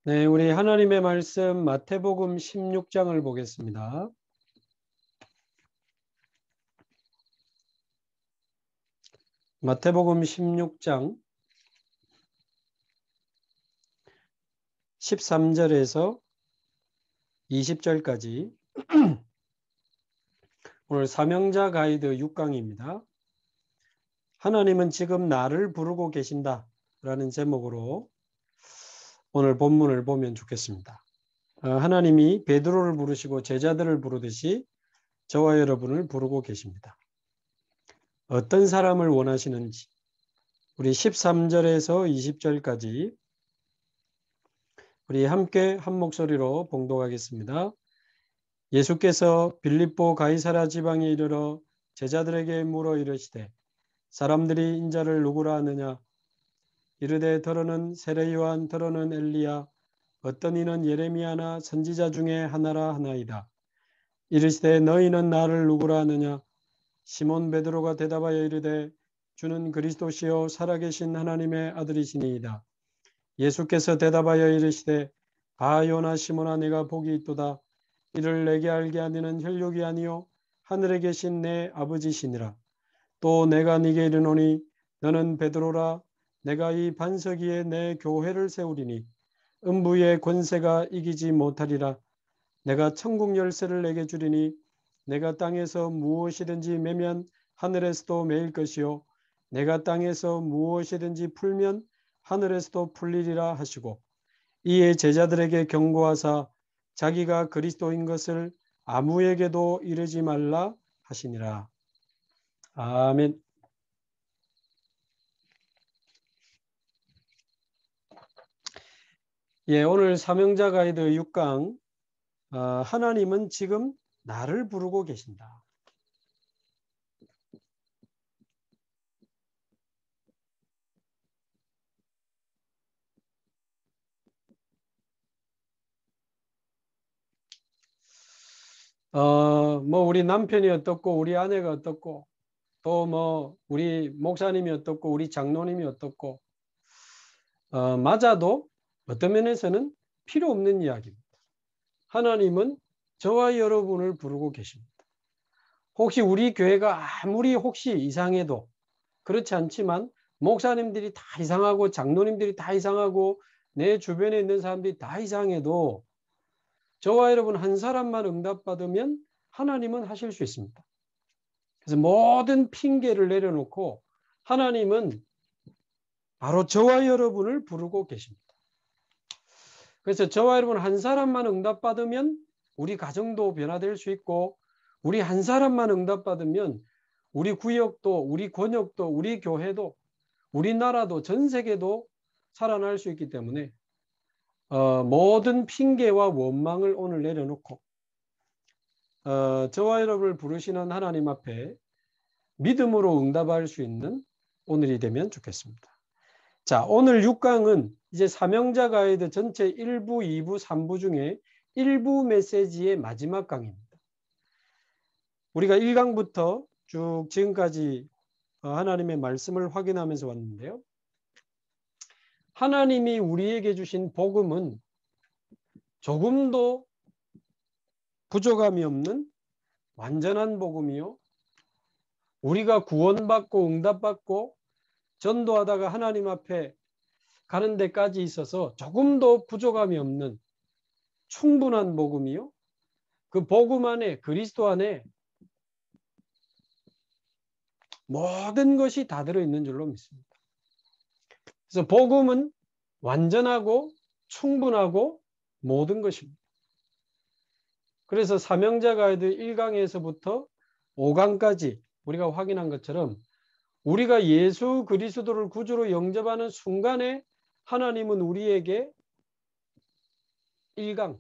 네, 우리 하나님의 말씀 마태복음 16장을 보겠습니다. 마태복음 16장 13절에서 20절까지 오늘 사명자 가이드 6강입니다. 하나님은 지금 나를 부르고 계신다 라는 제목으로 오늘 본문을 보면 좋겠습니다. 하나님이 베드로를 부르시고 제자들을 부르듯이 저와 여러분을 부르고 계십니다. 어떤 사람을 원하시는지 우리 13절에서 20절까지 우리 함께 한 목소리로 봉독하겠습니다. 예수께서 빌립보 가이사랴 지방에 이르러 제자들에게 물어 이르시되 사람들이 인자를 누구라 하느냐? 이르되 더러는 세례 요한, 더러는 엘리야, 어떤 이는 예레미야나 선지자 중에 하나라 하나이다. 이르시되 너희는 나를 누구라 하느냐? 시몬 베드로가 대답하여 이르되 주는 그리스도시요 살아계신 하나님의 아들이시니이다. 예수께서 대답하여 이르시되 바요나 시몬아 내가 복이 있도다. 이를 내게 알게 하니는 혈육이 아니요 하늘에 계신 내 아버지시니라. 또 내가 네게 이르노니 너는 베드로라. 내가 이 반석 위에 내 교회를 세우리니 음부의 권세가 이기지 못하리라. 내가 천국 열쇠를 내게 주리니 내가 땅에서 무엇이든지 매면 하늘에서도 매일 것이요 내가 땅에서 무엇이든지 풀면 하늘에서도 풀리리라 하시고 이에 제자들에게 경고하사 자기가 그리스도인 것을 아무에게도 이르지 말라 하시니라. 아멘. 예, 오늘 사명자 가이드 6강 하나님은 지금 나를 부르고 계신다. 뭐 우리 남편이 어떻고 우리 아내가 어떻고 또 뭐 우리 목사님이 어떻고 우리 장로님이 어떻고 맞아도 어떤 면에서는 필요 없는 이야기입니다. 하나님은 저와 여러분을 부르고 계십니다. 혹시 우리 교회가 아무리 혹시 이상해도 그렇지 않지만 목사님들이 다 이상하고 장로님들이 다 이상하고 내 주변에 있는 사람들이 다 이상해도 저와 여러분 한 사람만 응답받으면 하나님은 하실 수 있습니다. 그래서 모든 핑계를 내려놓고 하나님은 바로 저와 여러분을 부르고 계십니다. 그래서 저와 여러분 한 사람만 응답받으면 우리 가정도 변화될 수 있고 우리 한 사람만 응답받으면 우리 구역도 우리 권역도 우리 교회도 우리나라도 전 세계도 살아날 수 있기 때문에 모든 핑계와 원망을 오늘 내려놓고 저와 여러분을 부르시는 하나님 앞에 믿음으로 응답할 수 있는 오늘이 되면 좋겠습니다. 자, 오늘 6강은 이제 사명자 가이드 전체 1부, 2부, 3부 중에 1부 메시지의 마지막 강입니다. 우리가 1강부터 쭉 지금까지 하나님의 말씀을 확인하면서 왔는데요. 하나님이 우리에게 주신 복음은 조금도 부족함이 없는 완전한 복음이요. 우리가 구원받고 응답받고 전도하다가 하나님 앞에 가는 데까지 있어서 조금도 부족함이 없는 충분한 복음이요. 그 복음 안에 그리스도 안에 모든 것이 다 들어있는 줄로 믿습니다. 그래서 복음은 완전하고 충분하고 모든 것입니다. 그래서 사명자 가이드 1강에서부터 5강까지 우리가 확인한 것처럼 우리가 예수 그리스도를 구주로 영접하는 순간에 하나님은 우리에게 1강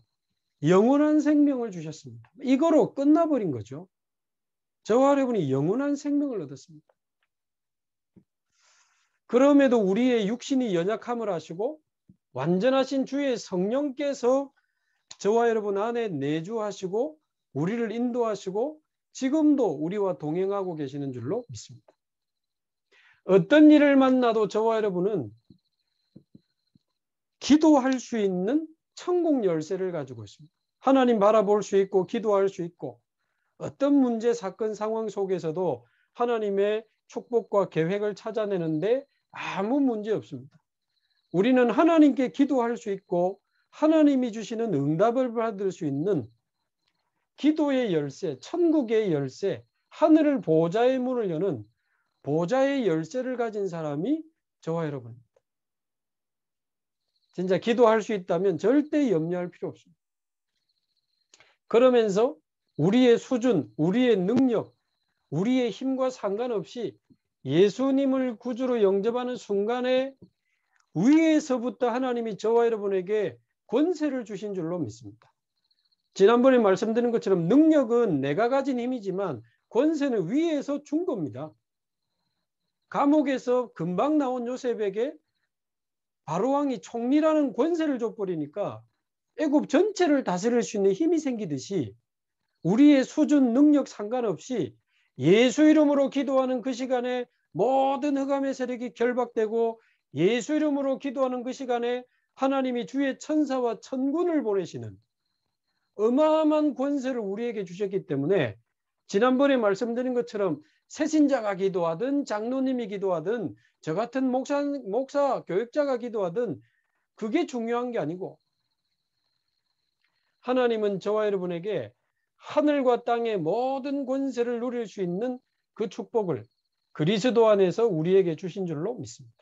영원한 생명을 주셨습니다. 이거로 끝나버린 거죠. 저와 여러분이 영원한 생명을 얻었습니다. 그럼에도 우리의 육신이 연약함을 아시고 완전하신 주의 성령께서 저와 여러분 안에 내주하시고 우리를 인도하시고 지금도 우리와 동행하고 계시는 줄로 믿습니다. 어떤 일을 만나도 저와 여러분은 기도할 수 있는 천국 열쇠를 가지고 있습니다. 하나님 바라볼 수 있고 기도할 수 있고 어떤 문제, 사건, 상황 속에서도 하나님의 축복과 계획을 찾아내는데 아무 문제 없습니다. 우리는 하나님께 기도할 수 있고 하나님이 주시는 응답을 받을 수 있는 기도의 열쇠, 천국의 열쇠, 하늘을 보좌의 문을 여는 보좌의 열쇠를 가진 사람이 저와 여러분입니다. 진짜 기도할 수 있다면 절대 염려할 필요 없습니다. 그러면서 우리의 수준, 우리의 능력, 우리의 힘과 상관없이 예수님을 구주로 영접하는 순간에 위에서부터 하나님이 저와 여러분에게 권세를 주신 줄로 믿습니다. 지난번에 말씀드린 것처럼 능력은 내가 가진 힘이지만 권세는 위에서 준 겁니다. 감옥에서 금방 나온 요셉에게 바로왕이 총리라는 권세를 줘버리니까 애굽 전체를 다스릴 수 있는 힘이 생기듯이 우리의 수준, 능력 상관없이 예수 이름으로 기도하는 그 시간에 모든 흑암의 세력이 결박되고 예수 이름으로 기도하는 그 시간에 하나님이 주의 천사와 천군을 보내시는 어마어마한 권세를 우리에게 주셨기 때문에 지난번에 말씀드린 것처럼 새신자가 기도하든 장로님이 기도하든 저 같은 목사 교육자가 기도하든 그게 중요한 게 아니고 하나님은 저와 여러분에게 하늘과 땅의 모든 권세를 누릴 수 있는 그 축복을 그리스도 안에서 우리에게 주신 줄로 믿습니다.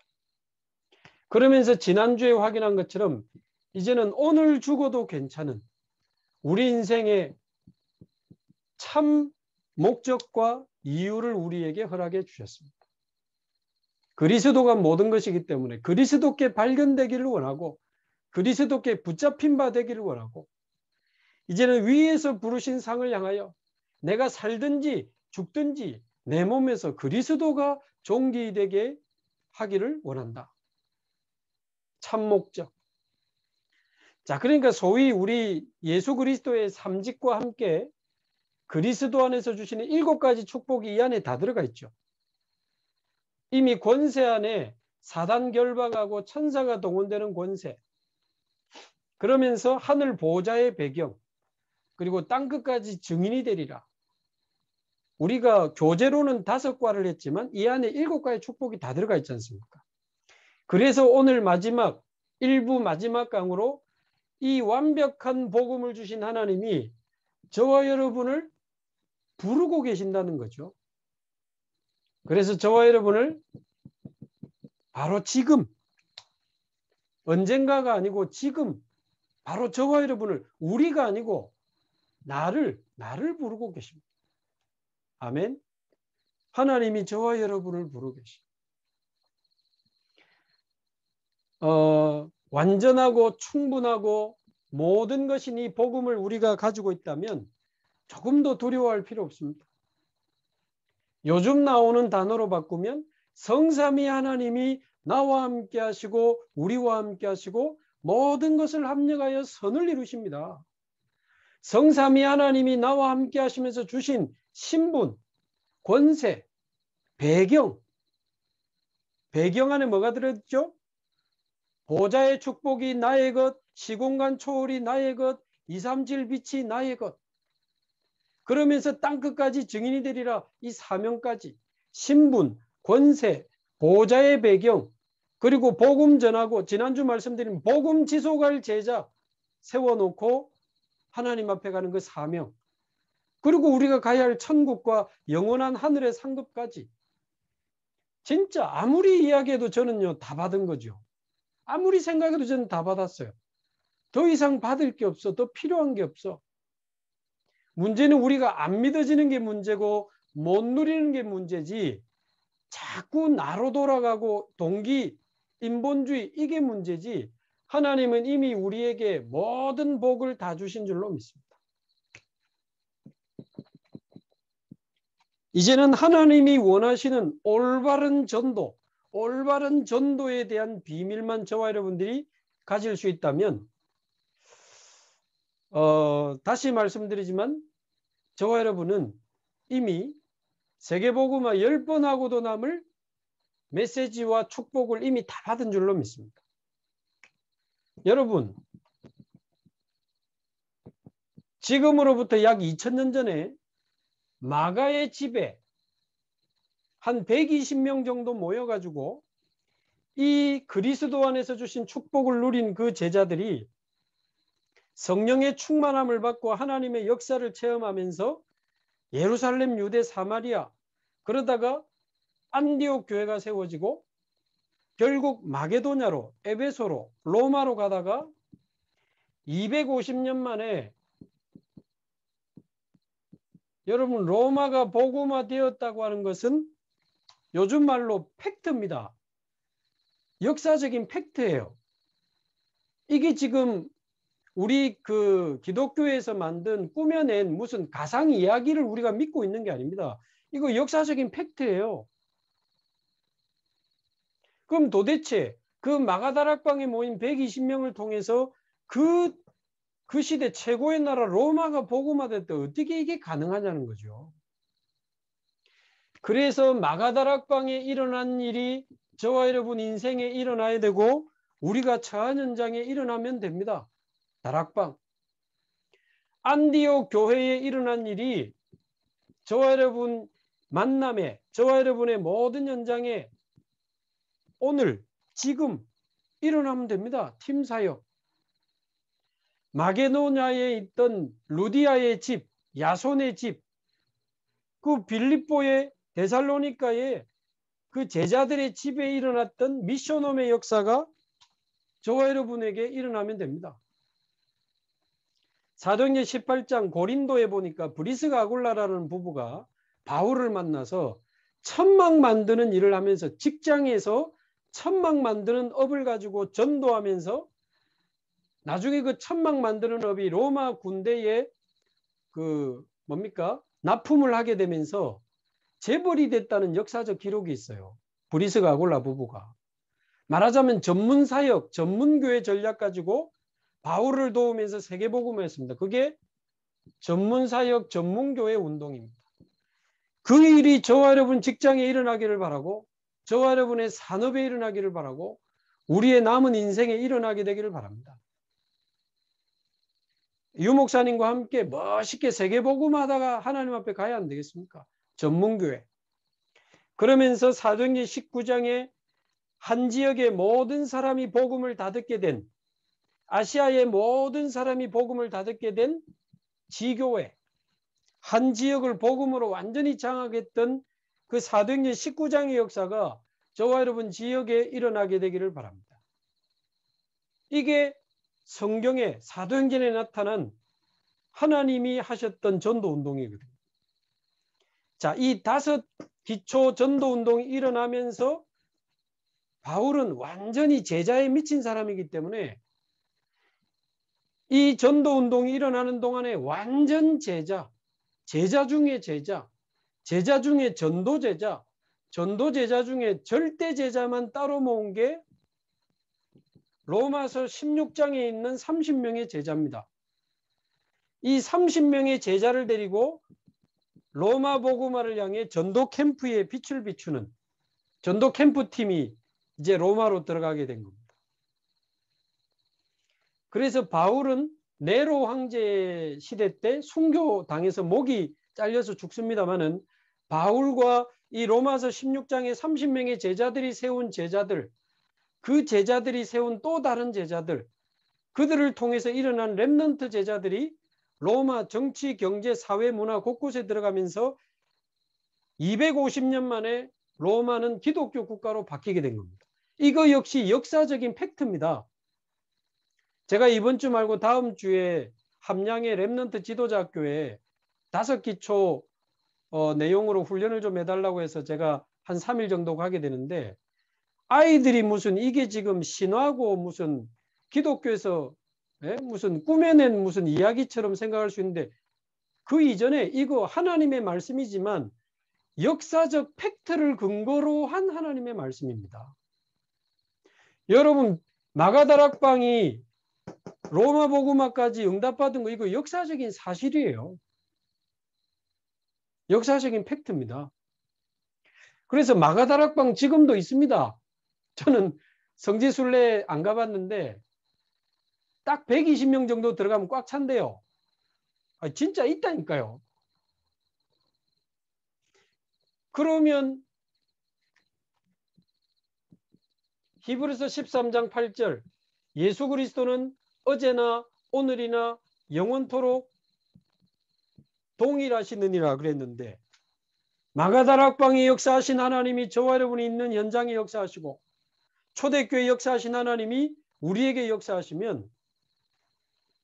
그러면서 지난주에 확인한 것처럼 이제는 오늘 죽어도 괜찮은 우리 인생의 참 목적과 이유를 우리에게 허락해 주셨습니다. 그리스도가 모든 것이기 때문에 그리스도께 발견되기를 원하고 그리스도께 붙잡힌 바 되기를 원하고 이제는 위에서 부르신 상을 향하여 내가 살든지 죽든지 내 몸에서 그리스도가 존귀되게 하기를 원한다. 참 목적. 자, 그러니까 소위 우리 예수 그리스도의 삼직과 함께 그리스도 안에서 주시는 7가지 축복이 이 안에 다 들어가 있죠. 이미 권세 안에 사단 결박하고 천사가 동원되는 권세, 그러면서 하늘 보좌의 배경, 그리고 땅끝까지 증인이 되리라. 우리가 교재로는 5과를 했지만 이 안에 7가지 축복이 다 들어가 있지 않습니까? 그래서 오늘 마지막 일부 마지막 강으로 이 완벽한 복음을 주신 하나님이 저와 여러분을 부르고 계신다는 거죠. 그래서 저와 여러분을 바로 지금, 언젠가가 아니고 지금, 바로 저와 여러분을 우리가 아니고 나를 부르고 계십니다. 아멘. 하나님이 저와 여러분을 부르고 계십니다. 완전하고 충분하고 모든 것이 이 복음을 우리가 가지고 있다면 조금도 두려워할 필요 없습니다. 요즘 나오는 단어로 바꾸면 성삼위 하나님이 나와 함께 하시고 우리와 함께 하시고 모든 것을 합력하여 선을 이루십니다. 성삼위 하나님이 나와 함께 하시면서 주신 신분, 권세, 배경 안에 뭐가 들어있죠? 보좌의 축복이 나의 것, 시공간 초월이 나의 것, 237 빛이 나의 것. 그러면서 땅끝까지 증인이 되리라. 이 사명까지 신분, 권세, 보좌의 배경, 그리고 복음 전하고 지난주 말씀드린 복음 지속할 제자 세워놓고 하나님 앞에 가는 그 사명, 그리고 우리가 가야 할 천국과 영원한 하늘의 상급까지 진짜 아무리 이야기해도 저는요 다 받은 거죠. 아무리 생각해도 저는 다 받았어요. 더 이상 받을 게 없어. 더 필요한 게 없어. 문제는 우리가 안 믿어지는 게 문제고 못 누리는 게 문제지 자꾸 나로 돌아가고 동기, 인본주의 이게 문제지 하나님은 이미 우리에게 모든 복을 다 주신 줄로 믿습니다. 이제는 하나님이 원하시는 올바른 전도에 대한 비밀만 저와 여러분들이 가질 수 있다면 다시 말씀드리지만 저와 여러분은 이미 세계복음화 10번 하고도 남을 메시지와 축복을 이미 다 받은 줄로 믿습니다. 여러분, 지금으로부터 약 2000년 전에 마가의 집에 한 120명 정도 모여가지고 이 그리스도 안에서 주신 축복을 누린 그 제자들이 성령의 충만함을 받고 하나님의 역사를 체험하면서 예루살렘, 유대, 사마리아, 그러다가 안디옥 교회가 세워지고 결국 마게도냐로, 에베소로, 로마로 가다가 250년 만에 여러분 로마가 복음화 되었다고 하는 것은 요즘 말로 팩트입니다. 역사적인 팩트예요. 이게 지금 우리 그 기독교에서 만든 꾸며낸 무슨 가상 이야기를 우리가 믿고 있는 게 아닙니다. 이거 역사적인 팩트예요. 그럼 도대체 그 마가다락방에 모인 120명을 통해서 그 시대 최고의 나라 로마가 복음화될 때 어떻게 이게 가능하냐는 거죠. 그래서 마가다락방에 일어난 일이 저와 여러분 인생에 일어나야 되고 우리가 처한 현장에 일어나면 됩니다. 다락방. 안디옥 교회에 일어난 일이 저와 여러분 만남에, 저와 여러분의 모든 현장에 오늘 지금 일어나면 됩니다. 팀 사역. 마게도냐에 있던 루디아의 집, 야손의 집, 그 빌립보의 데살로니가의 그 제자들의 집에 일어났던 미션홈의 역사가 저와 여러분에게 일어나면 됩니다. 사도행전 18장 고린도에 보니까 브리스가 아굴라라는 부부가 바울을 만나서 천막 만드는 일을 하면서 직장에서 천막 만드는 업을 가지고 전도하면서 나중에 그 천막 만드는 업이 로마 군대에 그 뭡니까? 납품을 하게 되면서 재벌이 됐다는 역사적 기록이 있어요. 브리스가 아굴라 부부가. 말하자면 전문사역, 전문교회 전략 가지고 바울을 도우면서 세계복음을 했습니다. 그게 전문사역, 전문교회 운동입니다. 그 일이 저와 여러분 직장에 일어나기를 바라고 저와 여러분의 산업에 일어나기를 바라고 우리의 남은 인생에 일어나게 되기를 바랍니다. 유 목사님과 함께 멋있게 세계복음하다가 하나님 앞에 가야 안 되겠습니까? 전문교회. 그러면서 사도행전 19장에 한 지역의 모든 사람이 복음을 다 듣게 된 아시아의 모든 사람이 복음을 다 듣게 된 지교회, 한 지역을 복음으로 완전히 장악했던 그 사도행전 19장의 역사가 저와 여러분 지역에 일어나게 되기를 바랍니다. 이게 성경의 사도행전에 나타난 하나님이 하셨던 전도운동이거든요. 자, 이 5 기초 전도운동이 일어나면서 바울은 완전히 제자에 미친 사람이기 때문에 이 전도운동이 일어나는 동안에 완전 제자, 제자 중에 제자, 제자 중에 전도제자, 전도제자 중에 절대제자만 따로 모은 게 로마서 16장에 있는 30명의 제자입니다. 이 30명의 제자를 데리고 로마 복음화를 향해 전도 캠프에 빛을 비추는 전도 캠프 팀이 이제 로마로 들어가게 된 겁니다. 그래서 바울은 네로 황제 시대 때 순교당해서 목이 잘려서 죽습니다마는 바울과 이 로마서 16장의 30명의 제자들이 세운 제자들, 그 제자들이 세운 또 다른 제자들, 그들을 통해서 일어난 렘넌트 제자들이 로마 정치, 경제, 사회, 문화 곳곳에 들어가면서 250년 만에 로마는 기독교 국가로 바뀌게 된 겁니다. 이거 역시 역사적인 팩트입니다. 제가 이번 주 말고 다음 주에 함양의 렘넌트 지도자학교에 5기초 내용으로 훈련을 좀 해달라고 해서 제가 한 3일 정도 가게 되는데 아이들이 무슨 이게 지금 신화고 무슨 기독교에서 무슨 꾸며낸 무슨 이야기처럼 생각할 수 있는데 그 이전에 이거 하나님의 말씀이지만 역사적 팩트를 근거로 한 하나님의 말씀입니다. 여러분 마가다락방이 로마 복음화까지 응답받은 거 이거 역사적인 사실이에요. 역사적인 팩트입니다. 그래서 마가다락방 지금도 있습니다. 저는 성지순례 안 가봤는데 딱 120명 정도 들어가면 꽉 찬대요. 진짜 있다니까요. 그러면 히브리서 13장 8절 예수 그리스도는 어제나 오늘이나 영원토록 동일하시느니라 그랬는데, 마가다락방에 역사하신 하나님이 저와 여러분이 있는 현장에 역사하시고 초대교회 역사하신 하나님이 우리에게 역사하시면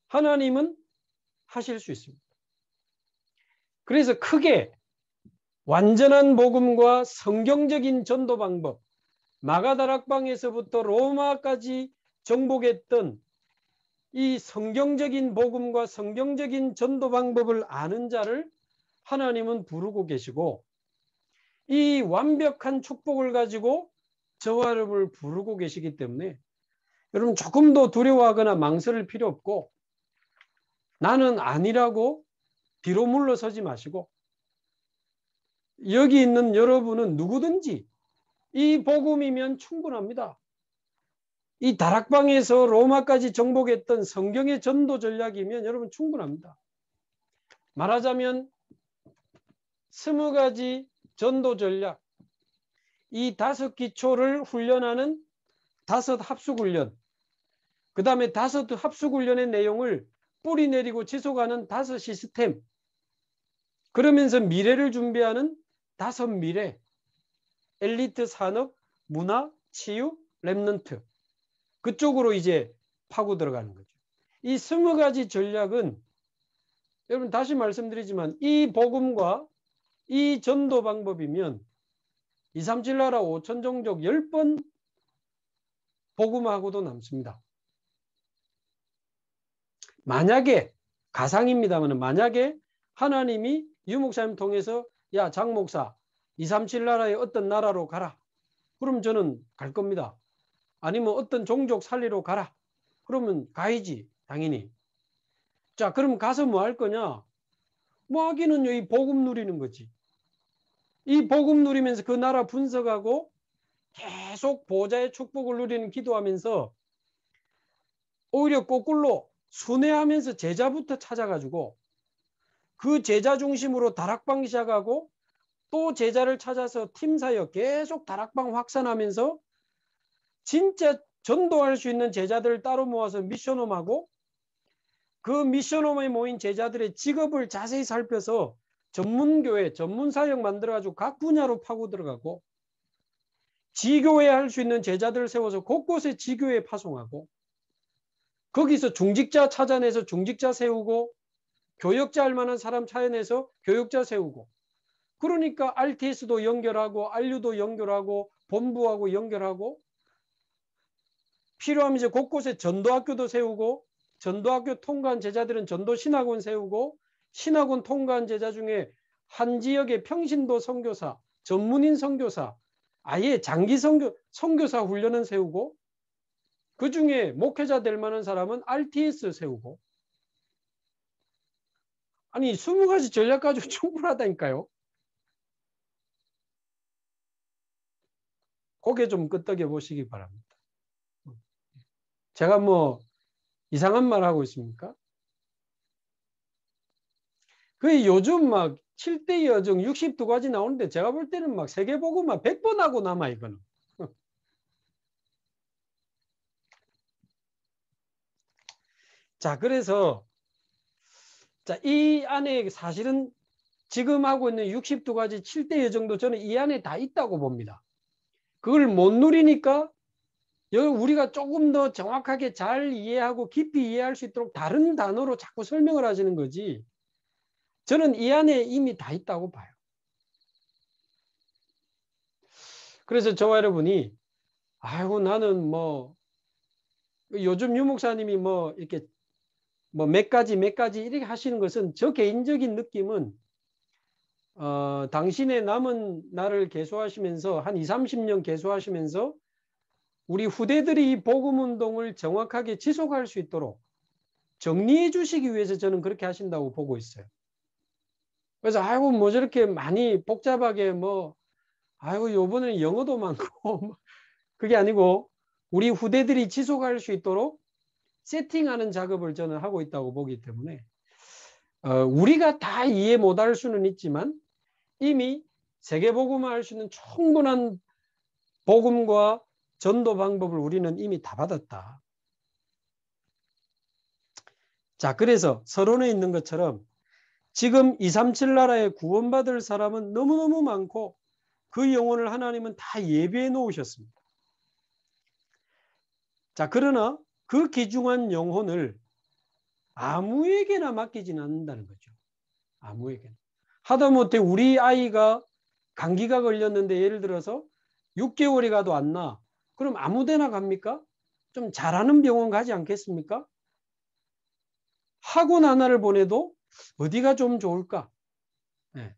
하나님은 하실 수 있습니다. 그래서 크게 완전한 복음과 성경적인 전도 방법, 마가다락방에서부터 로마까지 정복했던 이 성경적인 복음과 성경적인 전도 방법을 아는 자를 하나님은 부르고 계시고, 이 완벽한 축복을 가지고 저와 여러분을 부르고 계시기 때문에 여러분 조금 더 두려워하거나 망설일 필요 없고, 나는 아니라고 뒤로 물러서지 마시고, 여기 있는 여러분은 누구든지 이 복음이면 충분합니다. 이 다락방에서 로마까지 정복했던 성경의 전도 전략이면 여러분 충분합니다. 말하자면 20가지 전도 전략, 이 5기초를 훈련하는 5 합숙훈련, 그 다음에 5 합숙훈련의 내용을 뿌리 내리고 지속하는 5 시스템, 그러면서 미래를 준비하는 5 미래, 엘리트 산업, 문화, 치유, 렘넌트, 그쪽으로 이제 파고 들어가는 거죠. 이 20가지 전략은 여러분 다시 말씀드리지만 이 복음과 이 전도 방법이면 237 나라 5천 종족 10번 복음하고도 남습니다. 만약에, 가상입니다만, 만약에 하나님이 유 목사님 통해서 야 장 목사 237 나라의 어떤 나라로 가라, 그럼 저는 갈 겁니다. 아니면 어떤 종족 살리러 가라, 그러면 가야지 당연히. 자, 그럼 가서 뭐 할 거냐? 뭐 하기는요, 이 복음 누리는 거지. 이 복음 누리면서 그 나라 분석하고 계속 보좌의 축복을 누리는 기도하면서 오히려 거꾸로 순회하면서 제자부터 찾아가지고 그 제자 중심으로 다락방 시작하고 또 제자를 찾아서 팀 사역 계속 다락방 확산하면서 진짜 전도할 수 있는 제자들을 따로 모아서 미션홈하고, 그 미션홈에 모인 제자들의 직업을 자세히 살펴서 전문교회, 전문사역 만들어가지고 각 분야로 파고 들어가고, 지교회 할 수 있는 제자들을 세워서 곳곳에 지교회 파송하고, 거기서 중직자 찾아내서 중직자 세우고, 교역자 할 만한 사람 찾아내서 교역자 세우고, 그러니까 RTS도 연결하고 RU도 연결하고 본부하고 연결하고, 필요하면 이제 곳곳에 전도학교도 세우고, 전도학교 통과한 제자들은 전도신학원 세우고, 신학원 통과한 제자 중에 한 지역의 평신도 선교사, 전문인 선교사, 아예 장기 선교사 훈련은 세우고, 그 중에 목회자 될 만한 사람은 RTS 세우고. 아니 20가지 전략 가지고 충분하다니까요. 고개 좀 끄덕여 보시기 바랍니다. 제가 뭐 이상한 말 하고 있습니까? 그 요즘 막 7대 여정 62가지 나오는데 제가 볼 때는 막 세계복음만 100번 하고 남아 이거는. 자, 그래서 자, 이 안에 사실은 지금 하고 있는 62가지 7대 여정도 저는 이 안에 다 있다고 봅니다. 그걸 못 누리니까 우리가 조금 더 정확하게 잘 이해하고 깊이 이해할 수 있도록 다른 단어로 자꾸 설명을 하시는 거지, 저는 이 안에 이미 다 있다고 봐요. 그래서 저와 여러분이 아이고 나는 뭐 요즘 유 목사님이 뭐 이렇게 뭐 몇 가지 이렇게 하시는 것은 저 개인적인 느낌은 당신의 남은 날을 계수하시면서 한 20, 30년 계수하시면서 우리 후대들이 이 복음운동을 정확하게 지속할 수 있도록 정리해 주시기 위해서 저는 그렇게 하신다고 보고 있어요. 그래서 아이고 뭐 저렇게 많이 복잡하게 뭐 아이고 요번에는 영어도 많고 그게 아니고 우리 후대들이 지속할 수 있도록 세팅하는 작업을 저는 하고 있다고 보기 때문에 우리가 다 이해 못할 수는 있지만 이미 세계복음화 할 수 있는 충분한 복음과 전도 방법을 우리는 이미 다 받았다. 자, 그래서 서론에 있는 것처럼 지금 237 나라에 구원받을 사람은 너무너무 많고 그 영혼을 하나님은 다 예비해 놓으셨습니다. 자, 그러나 그 귀중한 영혼을 아무에게나 맡기지는 않는다는 거죠. 아무에게나. 하다못해 우리 아이가 감기가 걸렸는데 예를 들어서 6개월이 가도 안 나. 그럼 아무 데나 갑니까? 좀 잘하는 병원 가지 않겠습니까? 학원 하나를 보내도 어디가 좀 좋을까? 네.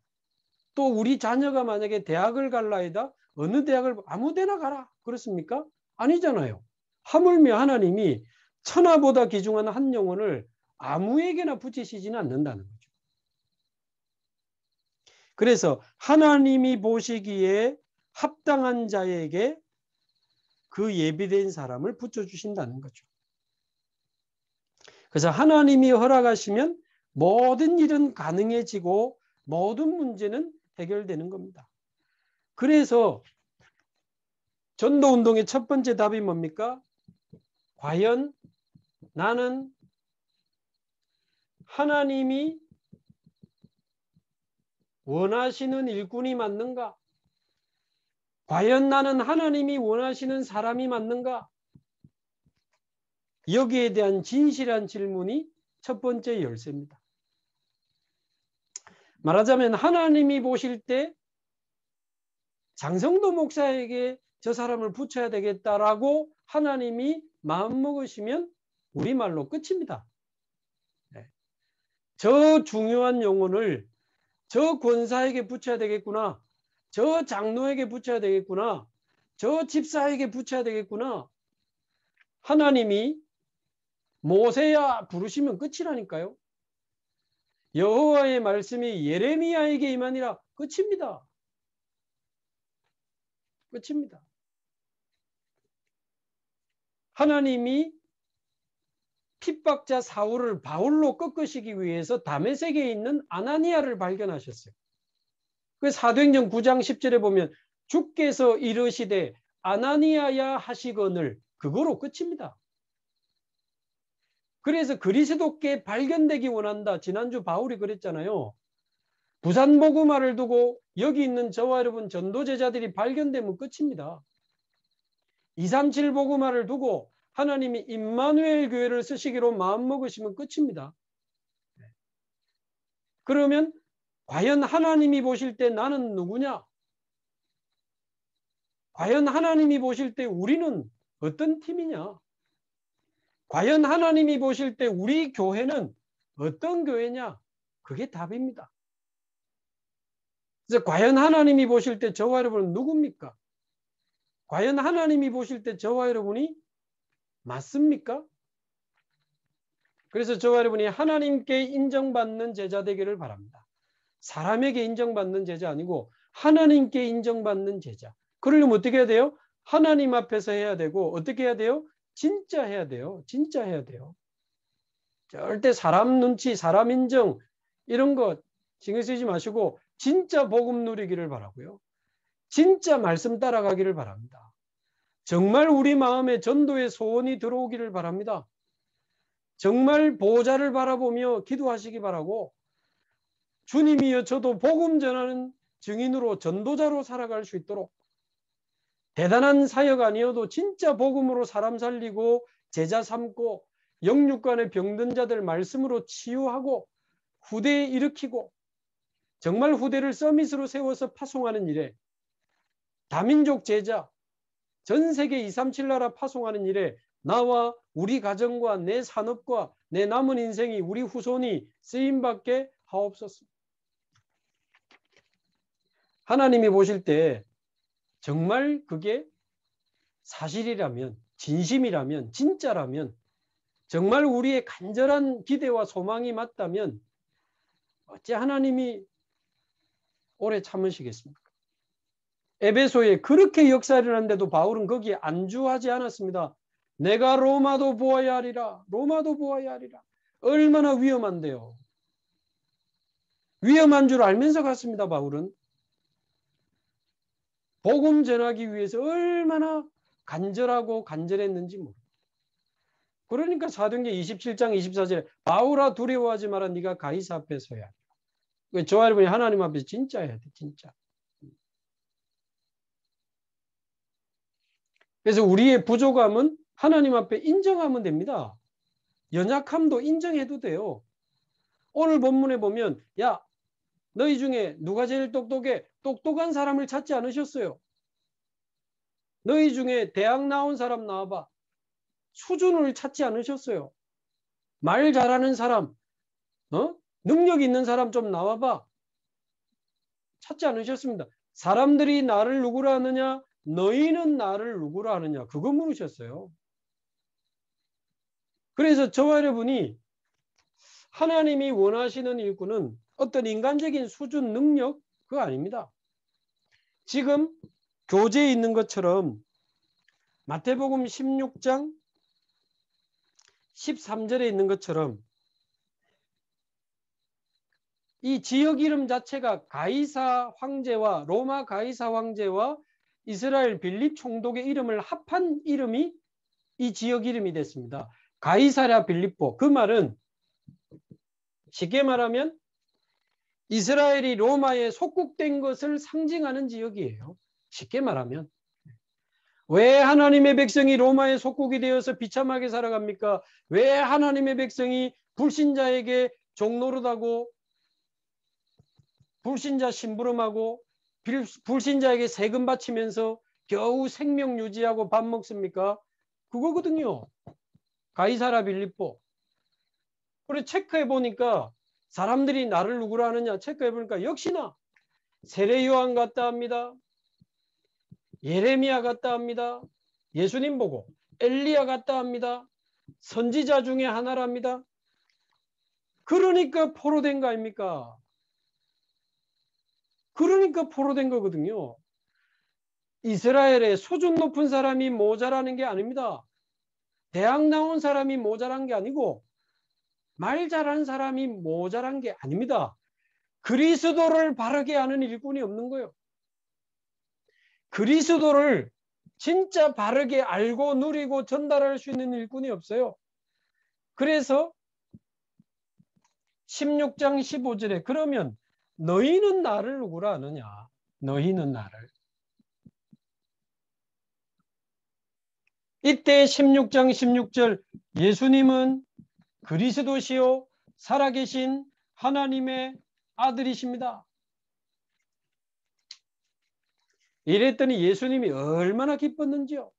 또 우리 자녀가 만약에 대학을 갈라이다 어느 대학을 아무 데나 가라. 그렇습니까? 아니잖아요. 하물며 하나님이 천하보다 귀중한 한 영혼을 아무에게나 붙이시지는 않는다는 거죠. 그래서 하나님이 보시기에 합당한 자에게 그 예비된 사람을 붙여주신다는 거죠. 그래서 하나님이 허락하시면 모든 일은 가능해지고 모든 문제는 해결되는 겁니다. 그래서 전도운동의 첫 번째 답이 뭡니까? 과연 나는 하나님이 원하시는 일꾼이 맞는가? 과연 나는 하나님이 원하시는 사람이 맞는가? 여기에 대한 진실한 질문이 첫 번째 열쇠입니다. 말하자면 하나님이 보실 때 장성도 목사에게 저 사람을 붙여야 되겠다라고 하나님이 마음먹으시면 우리말로 끝입니다. 네. 저 중요한 영혼을 저 권사에게 붙여야 되겠구나. 저 장로에게 붙여야 되겠구나. 저 집사에게 붙여야 되겠구나. 하나님이 모세야 부르시면 끝이라니까요. 여호와의 말씀이 예레미야에게 임하니라 끝입니다. 끝입니다. 하나님이 핍박자 사울을 바울로 꺾으시기 위해서 다메섹에 있는 아나니아를 발견하셨어요. 그 사도행전 9장 10절에 보면 주께서 이르시되 아나니아야 하시거늘 그거로 끝입니다. 그래서 그리스도께 발견되기 원한다. 지난주 바울이 그랬잖아요. 부산 복음화를 두고 여기 있는 저와 여러분 전도제자들이 발견되면 끝입니다. 237 복음화를 두고 하나님이 임마누엘 교회를 쓰시기로 마음먹으시면 끝입니다. 그러면 과연 하나님이 보실 때 나는 누구냐? 과연 하나님이 보실 때 우리는 어떤 팀이냐? 과연 하나님이 보실 때 우리 교회는 어떤 교회냐? 그게 답입니다. 그래서 과연 하나님이 보실 때 저와 여러분은 누굽니까? 과연 하나님이 보실 때 저와 여러분이 맞습니까? 그래서 저와 여러분이 하나님께 인정받는 제자 되기를 바랍니다. 사람에게 인정받는 제자 아니고 하나님께 인정받는 제자. 그러려면 어떻게 해야 돼요? 하나님 앞에서 해야 되고 어떻게 해야 돼요? 진짜 해야 돼요. 진짜 해야 돼요. 절대 사람 눈치, 사람 인정 이런 거 신경 쓰지 마시고 진짜 복음 누리기를 바라고요. 진짜 말씀 따라가기를 바랍니다. 정말 우리 마음에 전도의 소원이 들어오기를 바랍니다. 정말 보호자를 바라보며 기도하시기 바라고 주님이여 저도 복음 전하는 증인으로 전도자로 살아갈 수 있도록 대단한 사역 아니어도 진짜 복음으로 사람 살리고 제자 삼고 영육간의 병든 자들 말씀으로 치유하고 후대에 일으키고 정말 후대를 서밋으로 세워서 파송하는 일에 다민족 제자 전 세계 237 나라 파송하는 일에 나와 우리 가정과 내 산업과 내 남은 인생이 우리 후손이 쓰임받게 하옵소서. 하나님이 보실 때 정말 그게 사실이라면 진심이라면 진짜라면 정말 우리의 간절한 기대와 소망이 맞다면 어째 하나님이 오래 참으시겠습니까? 에베소에 그렇게 역사를 하는데도 바울은 거기에 안주하지 않았습니다. 내가 로마도 보아야 하리라. 로마도 보아야 하리라. 얼마나 위험한데요. 위험한 줄 알면서 갔습니다. 바울은. 복음 전하기 위해서 얼마나 간절하고 간절했는지 모릅니다. 그러니까 사도행전 27장 24절에 바울아 두려워하지 마라. 네가 가이사 앞에 서야 돼. 저와 여러분이 하나님 앞에 진짜 해야 돼. 진짜. 그래서 우리의 부족함은 하나님 앞에 인정하면 됩니다. 연약함도 인정해도 돼요. 오늘 본문에 보면 야 너희 중에 누가 제일 똑똑해? 똑똑한 사람을 찾지 않으셨어요. 너희 중에 대학 나온 사람 나와봐. 수준을 찾지 않으셨어요. 말 잘하는 사람, 능력 있는 사람 좀 나와봐. 찾지 않으셨습니다. 사람들이 나를 누구라 하느냐? 너희는 나를 누구라 하느냐? 그거 물으셨어요. 그래서 저와 여러분이 하나님이 원하시는 일꾼은 어떤 인간적인 수준, 능력 그거 아닙니다. 지금 교재에 있는 것처럼 마태복음 16장 13절에 있는 것처럼 이 지역 이름 자체가 가이사 황제와 로마 가이사 황제와 이스라엘 빌립 총독의 이름을 합한 이름이 이 지역 이름이 됐습니다. 가이사랴 빌립보. 그 말은 쉽게 말하면 이스라엘이 로마에 속국된 것을 상징하는 지역이에요. 쉽게 말하면. 왜 하나님의 백성이 로마의 속국이 되어서 비참하게 살아갑니까? 왜 하나님의 백성이 불신자에게 종노릇하고 불신자 심부름하고 불신자에게 세금 바치면서 겨우 생명 유지하고 밥 먹습니까? 그거거든요. 가이사랴 빌립보. 그래 체크해 보니까 사람들이 나를 누구라 하느냐 체크해 보니까 역시나 세례 요한 같다 합니다. 예레미야 같다 합니다. 예수님 보고 엘리야 같다 합니다. 선지자 중에 하나랍니다. 그러니까 포로된 거 아닙니까? 그러니까 포로된 거거든요. 이스라엘에 수준 높은 사람이 모자라는 게 아닙니다. 대학 나온 사람이 모자란 게 아니고 말 잘하는 사람이 모자란 게 아닙니다. 그리스도를 바르게 아는 일꾼이 없는 거예요. 그리스도를 진짜 바르게 알고 누리고 전달할 수 있는 일꾼이 없어요. 그래서 16장 15절에 그러면 너희는 나를 누구라 하느냐? 너희는 나를. 이때 16장 16절 예수님은 그리스도시요 살아계신 하나님의 아들이십니다. 이랬더니 예수님이 얼마나 기뻤는지요.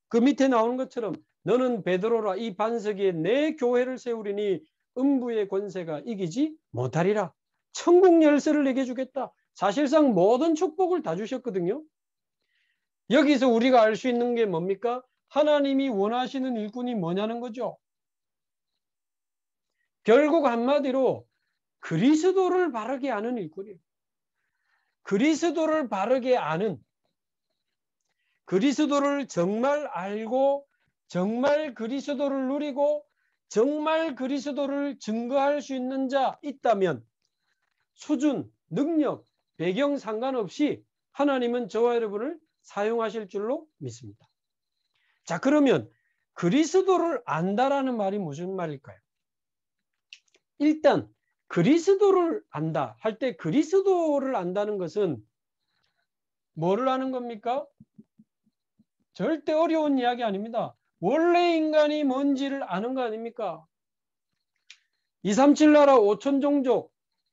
그 밑에 나오는 것처럼 너는 베드로라 이 반석 위에 내 교회를 세우리니 음부의 권세가 이기지 못하리라. 천국 열쇠를 내게 주겠다. 사실상 모든 축복을 다 주셨거든요. 여기서 우리가 알 수 있는 게 뭡니까? 하나님이 원하시는 일꾼이 뭐냐는 거죠. 결국 한마디로 그리스도를 바르게 아는 일꾼이에요. 그리스도를 바르게 아는, 그리스도를 정말 알고 정말 그리스도를 누리고 정말 그리스도를 증거할 수 있는 자 있다면 수준, 능력, 배경 상관없이 하나님은 저와 여러분을 사용하실 줄로 믿습니다. 자, 그러면 그리스도를 안다라는 말이 무슨 말일까요? 일단 그리스도를 안다 할 때 그리스도를 안다는 것은 뭐를 아는 겁니까? 절대 어려운 이야기 아닙니다. 원래 인간이 뭔지를 아는 거 아닙니까? 237 나라 5천 종족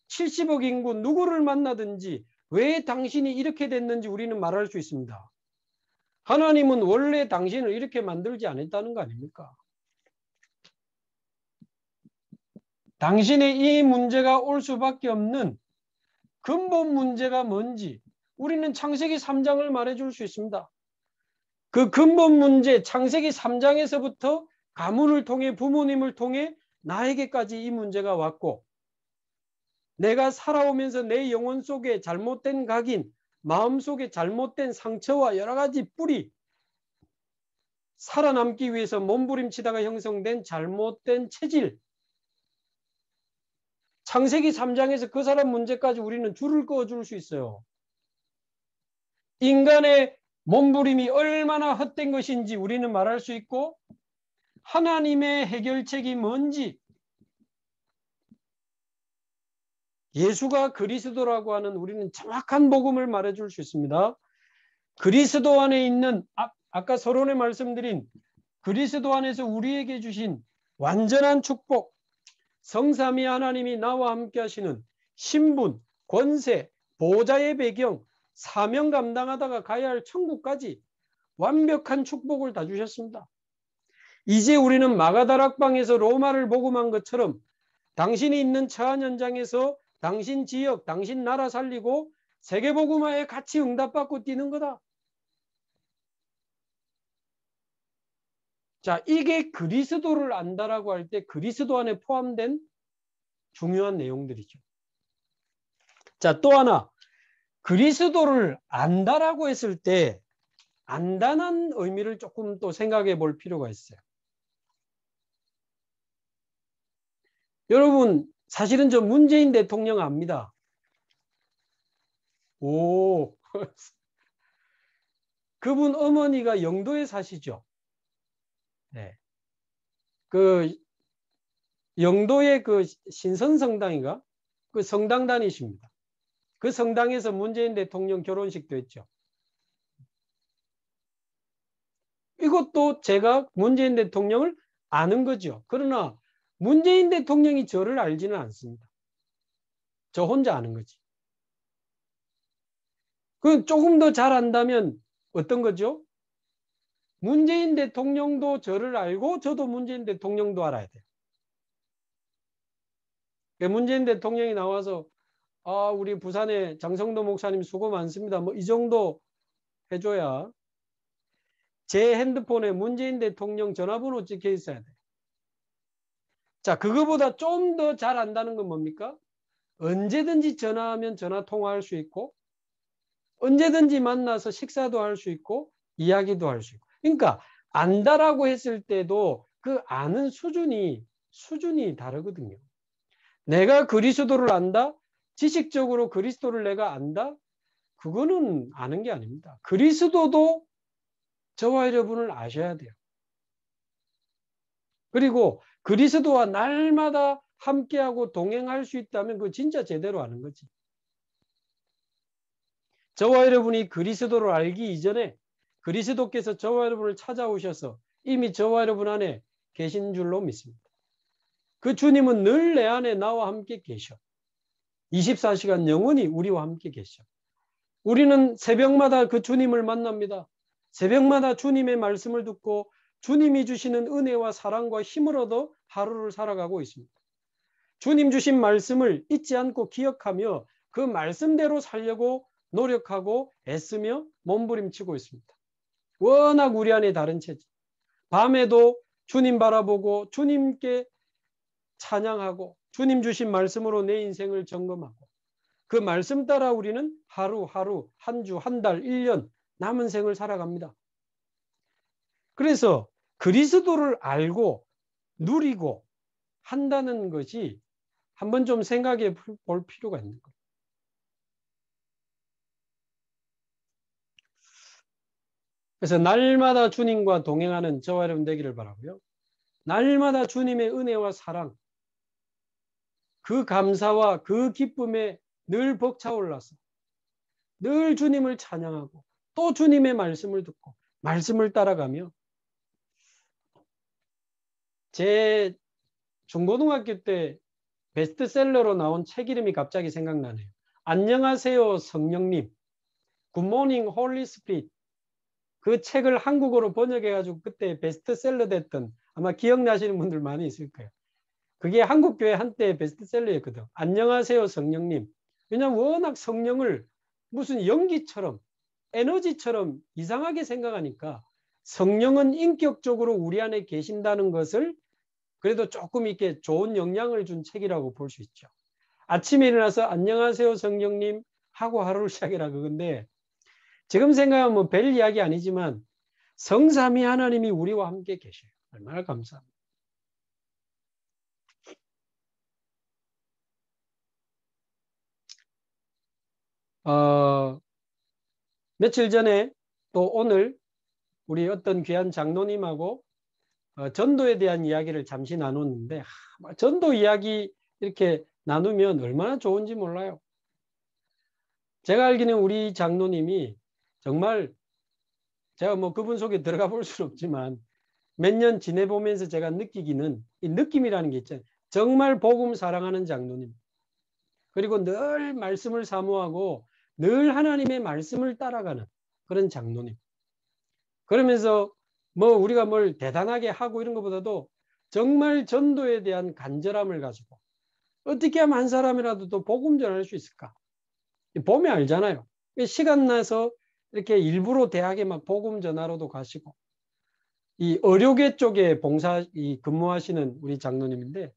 70억 인구 누구를 만나든지 왜 당신이 이렇게 됐는지 우리는 말할 수 있습니다. 하나님은 원래 당신을 이렇게 만들지 않았다는 거 아닙니까? 당신의 이 문제가 올 수밖에 없는 근본 문제가 뭔지 우리는 창세기 3장을 말해줄 수 있습니다. 그 근본 문제 창세기 3장에서부터 가문을 통해 부모님을 통해 나에게까지 이 문제가 왔고 내가 살아오면서 내 영혼 속에 잘못된 각인, 마음속에 잘못된 상처와 여러 가지 뿌리, 살아남기 위해서 몸부림치다가 형성된 잘못된 체질, 창세기 3장에서 그 사람 문제까지 우리는 줄을 그어줄 수 있어요. 인간의 몸부림이 얼마나 헛된 것인지 우리는 말할 수 있고, 하나님의 해결책이 뭔지, 예수가 그리스도라고 하는 우리는 정확한 복음을 말해줄 수 있습니다. 그리스도 안에 있는 아까 서론에 말씀드린 그리스도 안에서 우리에게 주신 완전한 축복, 성삼위 하나님이 나와 함께 하시는 신분, 권세, 보좌의 배경, 사명 감당하다가 가야 할 천국까지 완벽한 축복을 다 주셨습니다. 이제 우리는 마가다락방에서 로마를 복음한 것처럼 당신이 있는 처한 현장에서 당신 지역, 당신 나라 살리고 세계복음화에 같이 응답받고 뛰는 거다. 자, 이게 그리스도를 안다라고 할 때 그리스도 안에 포함된 중요한 내용들이죠. 자, 또 하나, 그리스도를 안다라고 했을 때 안다는 의미를 조금 또 생각해 볼 필요가 있어요. 여러분, 사실은 저 문재인 대통령 압니다. 오, 그분 어머니가 영도에 사시죠. 네. 그 영도의 그 신선성당인가? 그 성당 다니십니다. 그 성당에서 문재인 대통령 결혼식도 했죠. 이것도 제가 문재인 대통령을 아는 거죠. 그러나 문재인 대통령이 저를 알지는 않습니다. 저 혼자 아는 거지. 그 조금 더 잘 안다면 어떤 거죠? 문재인 대통령도 저를 알고 저도 문재인 대통령도 알아야 돼요. 문재인 대통령이 나와서 우리 부산의 장성도 목사님 수고 많습니다. 뭐 이 정도 해줘야 제 핸드폰에 문재인 대통령 전화번호 찍혀 있어야 돼요. 자, 그거보다 좀 더 잘 안다는 건 뭡니까? 언제든지 전화하면 전화 통화할 수 있고 언제든지 만나서 식사도 할 수 있고 이야기도 할 수 있고. 그러니까 안다라고 했을 때도 그 아는 수준이 다르거든요. 내가 그리스도를 안다? 지식적으로 그리스도를 내가 안다? 그거는 아는 게 아닙니다. 그리스도도 저와 여러분을 아셔야 돼요. 그리고 그리스도와 날마다 함께하고 동행할 수 있다면 그거 진짜 제대로 아는 거지. 저와 여러분이 그리스도를 알기 이전에 그리스도께서 저와 여러분을 찾아오셔서 이미 저와 여러분 안에 계신 줄로 믿습니다. 그 주님은 늘 내 안에 나와 함께 계셔. 24시간 영원히 우리와 함께 계셔. 우리는 새벽마다 그 주님을 만납니다. 새벽마다 주님의 말씀을 듣고 주님이 주시는 은혜와 사랑과 힘을 얻어 하루를 살아가고 있습니다. 주님 주신 말씀을 잊지 않고 기억하며 그 말씀대로 살려고 노력하고 애쓰며 몸부림치고 있습니다. 워낙 우리 안에 다른 체질. 밤에도 주님 바라보고 주님께 찬양하고 주님 주신 말씀으로 내 인생을 점검하고 그 말씀 따라 우리는 하루하루 한 주, 한 달, 1년 남은 생을 살아갑니다. 그래서 그리스도를 알고 누리고 한다는 것이 한번 좀 생각해 볼 필요가 있는 거예요. 그래서 날마다 주님과 동행하는 저와 여러분 되기를 바라고요. 날마다 주님의 은혜와 사랑, 그 감사와 그 기쁨에 늘 벅차올라서 늘 주님을 찬양하고 또 주님의 말씀을 듣고 말씀을 따라가며 제 중고등학교 때 베스트셀러로 나온 책 이름이 갑자기 생각나네요. 안녕하세요 성령님, 굿모닝 홀리 스피릿. 그 책을 한국어로 번역해가지고 그때 베스트셀러 됐던 아마 기억나시는 분들 많이 있을 거예요. 그게 한국교회 한때 베스트셀러였거든. 안녕하세요 성령님. 왜냐하면 워낙 성령을 무슨 연기처럼 에너지처럼 이상하게 생각하니까 성령은 인격적으로 우리 안에 계신다는 것을 그래도 조금 이렇게 좋은 영향을 준 책이라고 볼 수 있죠. 아침에 일어나서 안녕하세요 성령님 하고 하루를 시작해라 그건데 지금 생각하면 뭐 별 이야기 아니지만 성삼위 하나님이 우리와 함께 계셔요. 얼마나 감사합니다. 며칠 전에 또 오늘 우리 어떤 귀한 장로님하고 전도에 대한 이야기를 잠시 나눴는데 전도 이야기 이렇게 나누면 얼마나 좋은지 몰라요. 제가 알기는 우리 장로님이 정말 제가 뭐 그분 속에 들어가 볼 수는 없지만 몇 년 지내보면서 제가 느끼기는 이 느낌이라는 게 있잖아요. 정말 복음 사랑하는 장로님. 그리고 늘 말씀을 사모하고 늘 하나님의 말씀을 따라가는 그런 장로님. 그러면서 뭐 우리가 뭘 대단하게 하고 이런 것보다도 정말 전도에 대한 간절함을 가지고 어떻게 하면 한 사람이라도 또 복음 전할 수 있을까? 보면 알잖아요. 시간 나서 이렇게 일부러 대학에 막 복음 전하러도 가시고 이 의료계 쪽에 근무하시는 우리 장로님인데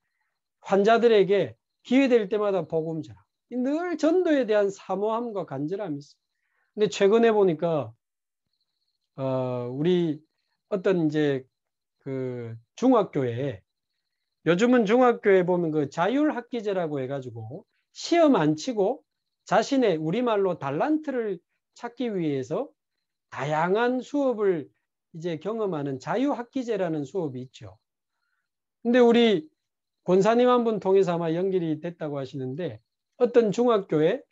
환자들에게 기회 될 때마다 복음 전하. 늘 전도에 대한 사모함과 간절함이 있어요. 근데 최근에 보니까 우리 어떤 이제 그 중학교에 요즘은 중학교에 보면 그 자율학기제라고 해가지고 시험 안 치고 자신의 우리말로 달란트를 찾기 위해서 다양한 수업을 이제 경험하는 자유학기제라는 수업이 있죠. 근데 우리 권사님 한 분 통해서 아마 연결이 됐다고 하시는데 어떤 중학교에